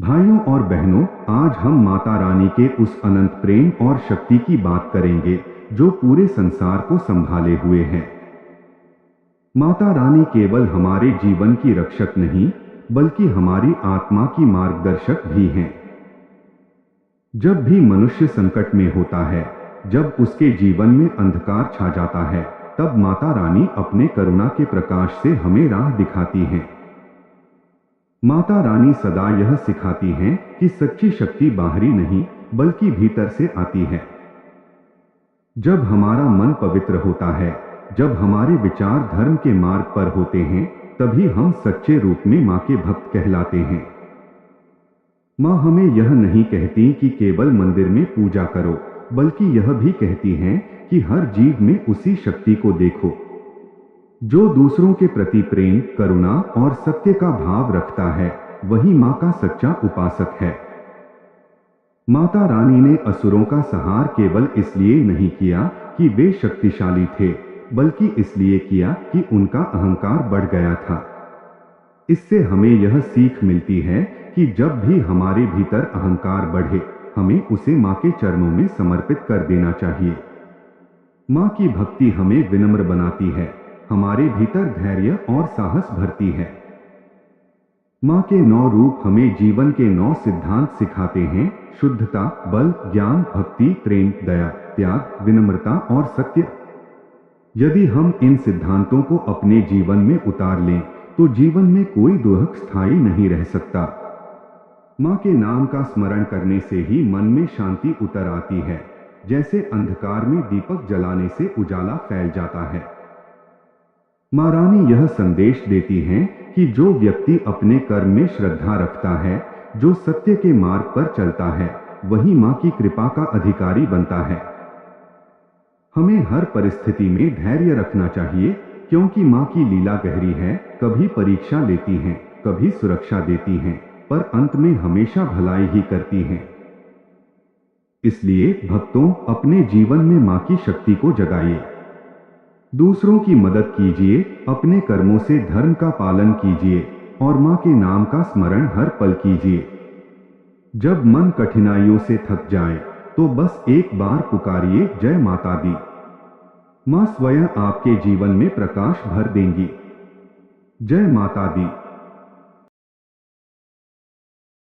भाइयों और बहनों, आज हम माता रानी के उस अनंत प्रेम और शक्ति की बात करेंगे जो पूरे संसार को संभाले हुए है। माता रानी केवल हमारे जीवन की रक्षक नहीं, बल्कि हमारी आत्मा की मार्गदर्शक भी हैं। जब भी मनुष्य संकट में होता है, जब उसके जीवन में अंधकार छा जाता है, तब माता रानी अपने करुणा के प्रकाश से हमें राह दिखाती हैं। माता रानी सदा यह सिखाती हैं कि सच्ची शक्ति बाहरी नहीं, बल्कि भीतर से आती है। जब हमारा मन पवित्र होता है, जब हमारे विचार धर्म के मार्ग पर होते हैं, तभी हम सच्चे रूप में मां के भक्त कहलाते हैं। मां हमें यह नहीं कहती कि केवल मंदिर में पूजा करो, बल्कि यह भी कहती हैं कि हर जीव में उसी शक्ति को देखो जो दूसरों के प्रति प्रेम, करुणा और सत्य का भाव रखता है। वही मां का सच्चा उपासक है। माता रानी ने असुरों का संहार केवल इसलिए नहीं किया कि वे शक्तिशाली थे, बल्कि इसलिए किया कि उनका अहंकार बढ़ गया था। इससे हमें यह सीख मिलती है कि जब भी हमारे भीतर अहंकार बढ़े, हमें उसे मां के चरणों में समर्पित कर देना चाहिए। मां की भक्ति हमें विनम्र बनाती है, हमारे भीतर धैर्य और साहस भरती है। मां के 9 रूप हमें जीवन के 9 सिद्धांत सिखाते हैं: शुद्धता, बल, ज्ञान, भक्ति, प्रेम, दया, त्याग, विनम्रता और सत्य। यदि हम इन सिद्धांतों को अपने जीवन में उतार लें, तो जीवन में कोई दुख स्थायी नहीं रह सकता। मां के नाम का स्मरण करने से ही मन में शांति उतर आती है, जैसे अंधकार में दीपक जलाने से उजाला फैल जाता है। मां रानी यह संदेश देती हैं कि जो व्यक्ति अपने कर्म में श्रद्धा रखता है, जो सत्य के मार्ग पर चलता है, वही मां की कृपा का अधिकारी बनता है। हमें हर परिस्थिति में धैर्य रखना चाहिए, क्योंकि मां की लीला गहरी है। कभी परीक्षा लेती हैं, कभी सुरक्षा देती हैं, पर अंत में हमेशा भलाई ही करती हैं। इसलिए भक्तों, अपने जीवन में मां की शक्ति को जगाइए। दूसरों की मदद कीजिए, अपने कर्मों से धर्म का पालन कीजिए और मां के नाम का स्मरण हर पल कीजिए। जब मन कठिनाइयों से थक जाए, तो बस एक बार पुकारिए, जय माता दी। मां स्वयं आपके जीवन में प्रकाश भर देंगी। जय माता दी।